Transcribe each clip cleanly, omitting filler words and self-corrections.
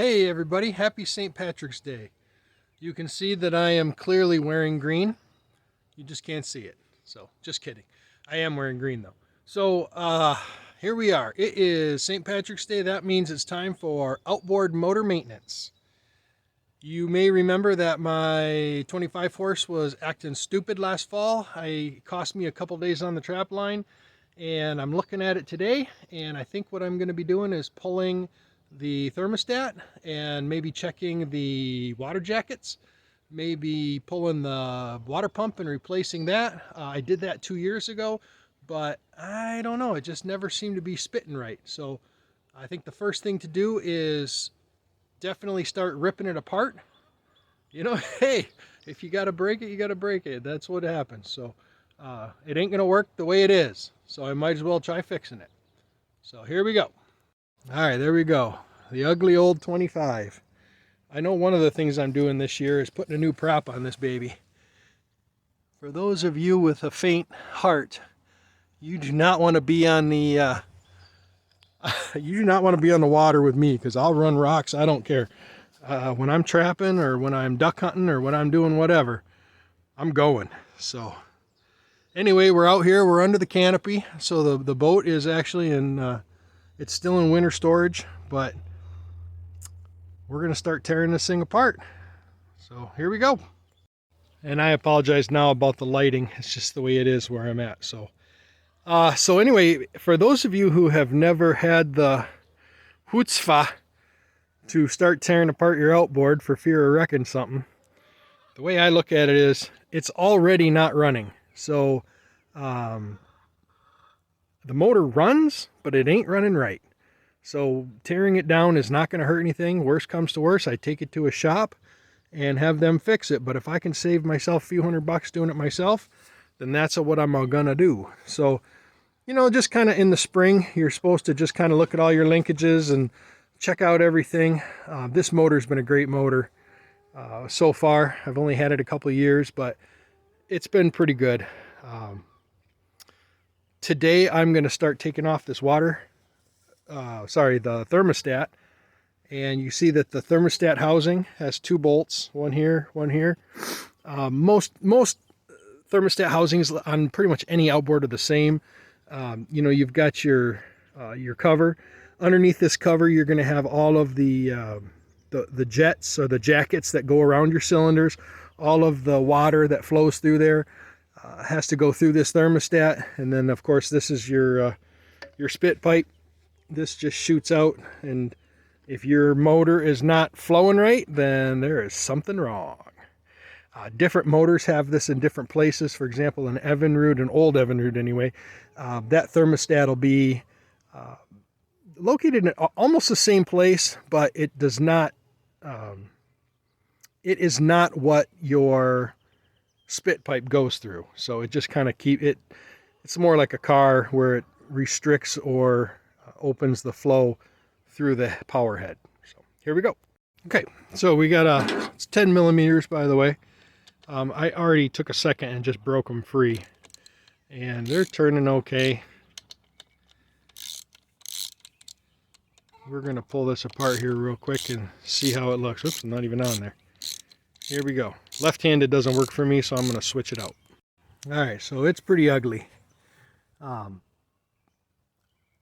Hey everybody, happy St. Patrick's Day. You can see that I am clearly wearing green. You just can't see it. So, just kidding. I am wearing green though. So, here we are. It is St. Patrick's Day. That means it's time for outboard motor maintenance. You may remember that my 25 horse was acting stupid last fall. It cost me a couple days on the trap line, and I'm looking at it today, and I think what I'm going to be doing is pulling the thermostat and maybe checking the water jackets, maybe pulling the water pump and replacing that. I did that 2 years ago, but I don't know, it just never seemed to be spitting right. So I think the first thing to do is definitely start ripping it apart. You know, hey, if you got to break it, you got to break it. That's what happens. So it ain't going to work the way it is. So I might as well try fixing it. So here we go. All right, there we go. The ugly old 25. I know one of the things I'm doing this year is putting a new prop on this baby. For those of you with a faint heart, you do not want to be on the water with me, because I'll run rocks. I don't care. When I'm trapping or when I'm duck hunting or when I'm doing whatever, I'm going. So anyway, we're out here. We're under the canopy. So the boat is actually in... it's still in winter storage, but we're going to start tearing this thing apart. So here we go. And I apologize now about the lighting. It's just the way it is where I'm at. So anyway, for those of you who have never had the chutzpah to start tearing apart your outboard for fear of wrecking something, the way I look at it is it's already not running. So the motor runs, but it ain't running right. So tearing it down is not going to hurt anything. Worst comes to worst, I take it to a shop and have them fix it. But if I can save myself a few $100 doing it myself, then that's what I'm going to do. So, you know, just kind of in the spring, you're supposed to just kind of look at all your linkages and check out everything. This motor's been a great motor so far. I've only had it a couple of years, but it's been pretty good. Today I'm going to start taking off this the thermostat, and you see that the thermostat housing has 2 bolts, one here, one here. Most thermostat housings on pretty much any outboard are the same. You know, you've got your cover. Underneath this cover, you're going to have all of the jets or the jackets that go around your cylinders. All of the water that flows through there has to go through this thermostat, and then of course this is your spit pipe. This just shoots out, and if your motor is not flowing right, then there is something wrong. Different motors have this in different places. For example, an Evinrude, an old Evinrude anyway, that thermostat will be located in almost the same place, but it does not. It is not what your spit pipe goes through. So it just kind of it's more like a car where it restricts or opens the flow through the power head. So here we go. Okay, so we got it's 10 millimeters, by the way. I already took a second and just broke them free, and they're turning okay. We're gonna pull this apart here real quick and see how it looks. Oops, I'm not even on there. Here we go. Left-handed doesn't work for me, so I'm gonna switch it out. All right, so it's pretty ugly.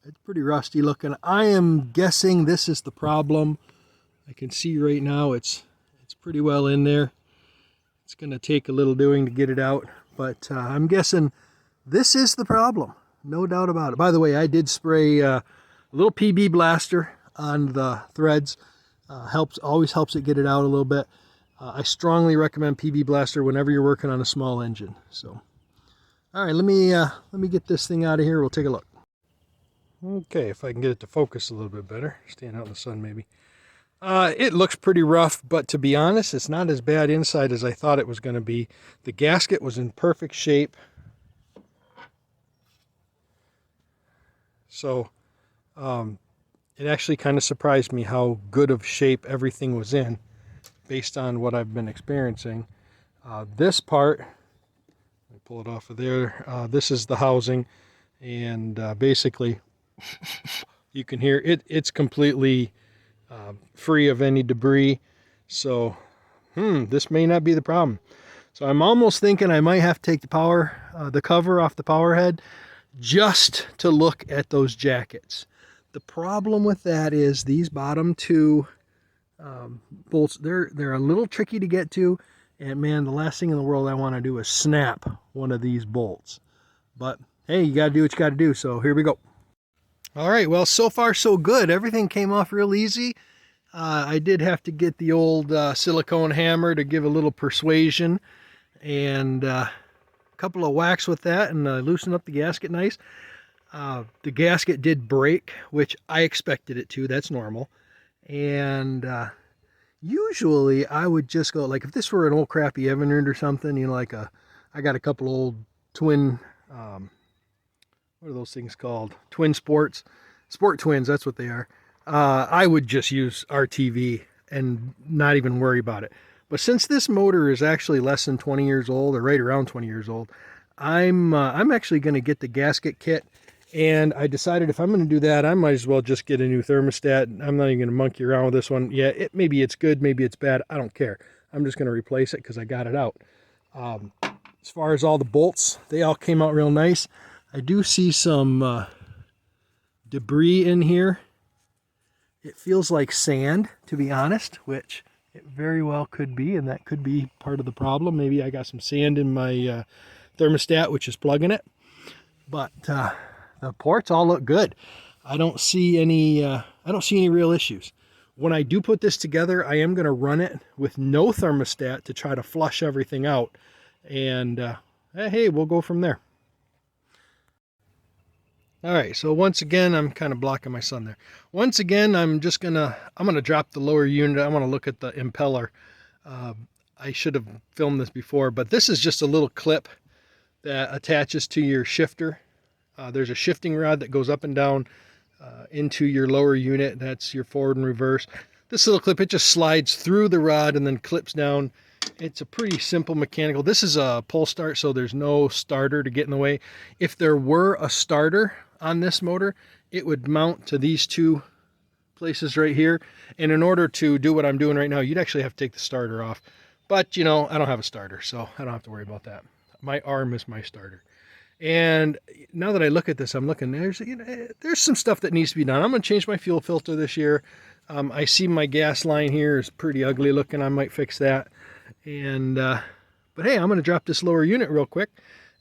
It's pretty rusty looking. I am guessing this is the problem. I can see right now it's pretty well in there. It's going to take a little doing to get it out, but I'm guessing this is the problem. No doubt about it. By the way, I did spray a little PB blaster on the threads. Always helps it get it out a little bit. I strongly recommend PB blaster whenever you're working on a small engine. So, all right, let me get this thing out of here. We'll take a look. Okay, if I can get it to focus a little bit better. Stand out in the sun maybe. It looks pretty rough, but to be honest, it's not as bad inside as I thought it was going to be. The gasket was in perfect shape. So, it actually kind of surprised me how good of shape everything was in based on what I've been experiencing. This part, let me pull it off of there. This is the housing, and basically you can hear it's completely free of any debris. So, this may not be the problem. So I'm almost thinking I might have to take the cover off the power head just to look at those jackets. The problem with that is these bottom two bolts, they're a little tricky to get to, and man, the last thing in the world I want to do is snap one of these bolts. But hey, you got to do what you got to do, so here we go. All right, well, so far so good. Everything came off real easy. I did have to get the old silicone hammer to give a little persuasion, and a couple of whacks with that, and loosen up the gasket nice. The gasket did break, which I expected it to. That's normal. And usually I would just go, like if this were an old crappy Evinrude or something, you know, I got a couple old twin, what are those things called? Twin Sport Twins, that's what they are. I would just use RTV and not even worry about it. But since this motor is actually less than 20 years old, or right around 20 years old, I'm actually going to get the gasket kit. And I decided if I'm going to do that, I might as well just get a new thermostat. I'm not even going to monkey around with this one. Yeah, maybe it's good, maybe it's bad. I don't care. I'm just going to replace it because I got it out. As far as all the bolts, they all came out real nice. I do see some debris in here. It feels like sand, to be honest, which it very well could be, and that could be part of the problem. Maybe I got some sand in my thermostat, which is plugging it. But the ports all look good. I don't see any real issues. When I do put this together, I am going to run it with no thermostat to try to flush everything out, and hey, we'll go from there. All right, so once again, I'm kind of blocking my sun there. Once again, I'm gonna drop the lower unit. I want to look at the impeller. I should have filmed this before, but this is just a little clip that attaches to your shifter. There's a shifting rod that goes up and down into your lower unit. That's your forward and reverse. This little clip, it just slides through the rod and then clips down. It's a pretty simple mechanical. This is a pull start, so there's no starter to get in the way. If there were a starter on this motor, it would mount to these two places right here. And in order to do what I'm doing right now, you'd actually have to take the starter off. But, you know, I don't have a starter, so I don't have to worry about that. My arm is my starter. And now that I look at this, I'm looking, there's some stuff that needs to be done. I'm going to change my fuel filter this year. I see my gas line here is pretty ugly looking. I might fix that. And but hey, I'm going to drop this lower unit real quick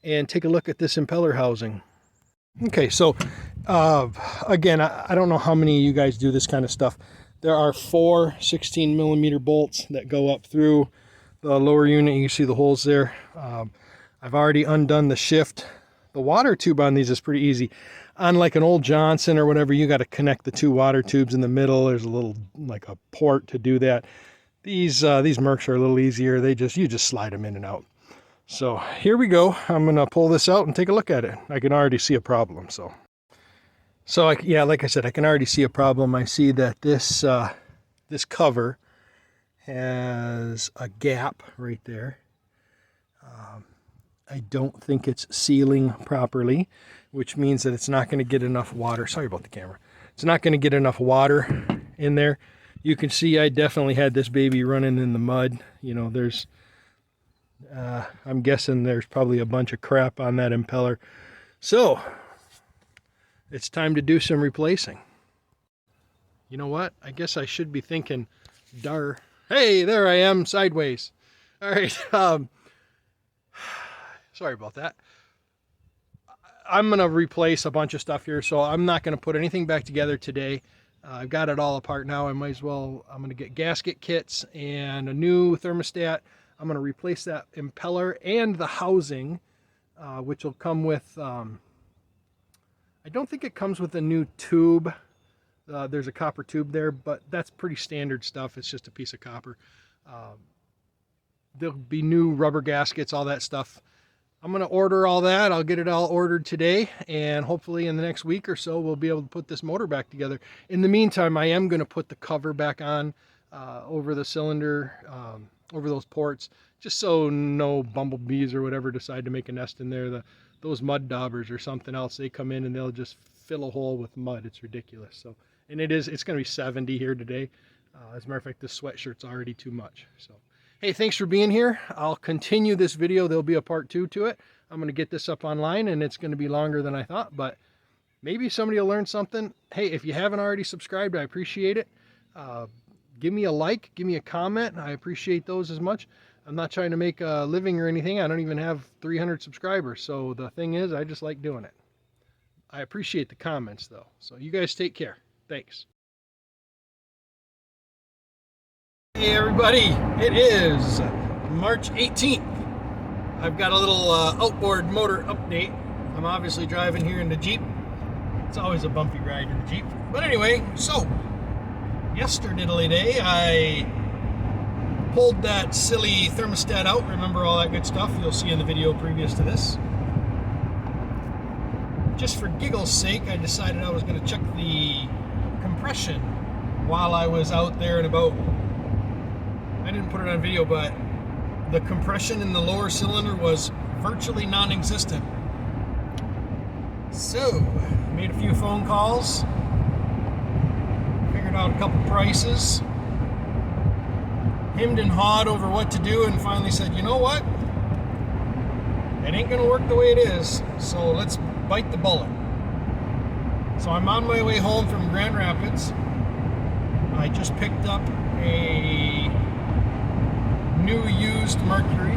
and take a look at this impeller housing. Okay, so again, I don't know how many of you guys do this kind of stuff. There are 4 16mm bolts that go up through the lower unit. You can see the holes there. I've already undone the shift. The water tube on these is pretty easy. Unlike an old Johnson or whatever, you got to connect the 2 water tubes in the middle. There's a little, like a port to do that. These Mercs are a little easier. You just slide them in and out. So here we go. I'm gonna pull this out and take a look at it. I can already see a problem. Yeah, like I said, I can already see a problem. I see that this cover has a gap right there. I don't think it's sealing properly, which means that it's not going to get enough water. Sorry about the camera. It's not going to get enough water in there. You can see I definitely had this baby running in the mud. You know, I'm guessing there's probably a bunch of crap on that impeller. So it's time to do some replacing. You know what? I guess I should be thinking, hey, there I am, sideways. All right. Sorry about that. I'm going to replace a bunch of stuff here, so I'm not going to put anything back together today. I've got it all apart now. I'm going to get gasket kits and a new thermostat. I'm going to replace that impeller and the housing, which will come with, I don't think it comes with a new tube. There's a copper tube there, but that's pretty standard stuff. It's just a piece of copper. There'll be new rubber gaskets, all that stuff. I'm going to order all that. I'll get it all ordered today, and hopefully in the next week or so we'll be able to put this motor back together. In the meantime, I am going to put the cover back on over the cylinder, over those ports, just so no bumblebees or whatever decide to make a nest in there. Those mud daubers or something else, they come in and they'll just fill a hole with mud. It's ridiculous. So And it's going to be 70 here today. As a matter of fact, this sweatshirt's already too much. So, hey, thanks for being here. I'll continue this video. There'll be a part 2 to it. I'm going to get this up online, and it's going to be longer than I thought, but maybe somebody will learn something. Hey, if you haven't already subscribed, I appreciate it. Give me a like, give me a comment. I appreciate those as much. I'm not trying to make a living or anything. I don't even have 300 subscribers. So the thing is, I just like doing it. I appreciate the comments though. So you guys take care. Thanks. Hey everybody, it is March 18th. I've got a little outboard motor update. I'm obviously driving here in the Jeep. It's always a bumpy ride in the Jeep. But anyway, so yesterday I pulled that silly thermostat out. Remember all that good stuff you'll see in the video previous to this. Just for giggle's sake, I decided I was going to check the compression while I was out there and about. I didn't put it on video, but the compression in the lower cylinder was virtually non-existent. So, made a few phone calls, figured out a couple prices, hemmed and hawed over what to do, and finally said, you know what? It ain't gonna work the way it is, so let's bite the bullet. So I'm on my way home from Grand Rapids. I just picked up a new used Mercury.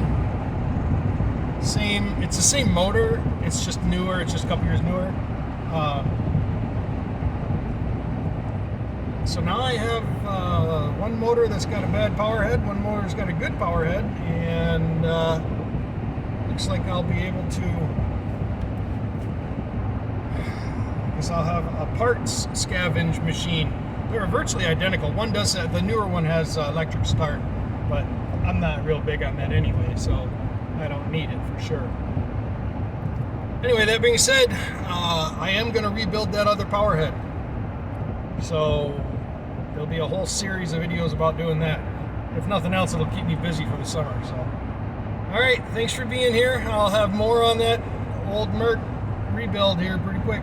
It's the same motor, it's just newer, it's just a couple years newer. So now I have one motor that's got a bad power head, one motor's got a good power head, and looks like I'll be able to, I guess I'll have a parts scavenge machine. They're virtually identical. One does, the newer one has electric start, but I'm not real big on that anyway, so I don't need it for sure. Anyway, that being said, I am going to rebuild that other power head. So there'll be a whole series of videos about doing that. If nothing else, it'll keep me busy for the summer. So, all right, thanks for being here. I'll have more on that old Merc rebuild here pretty quick.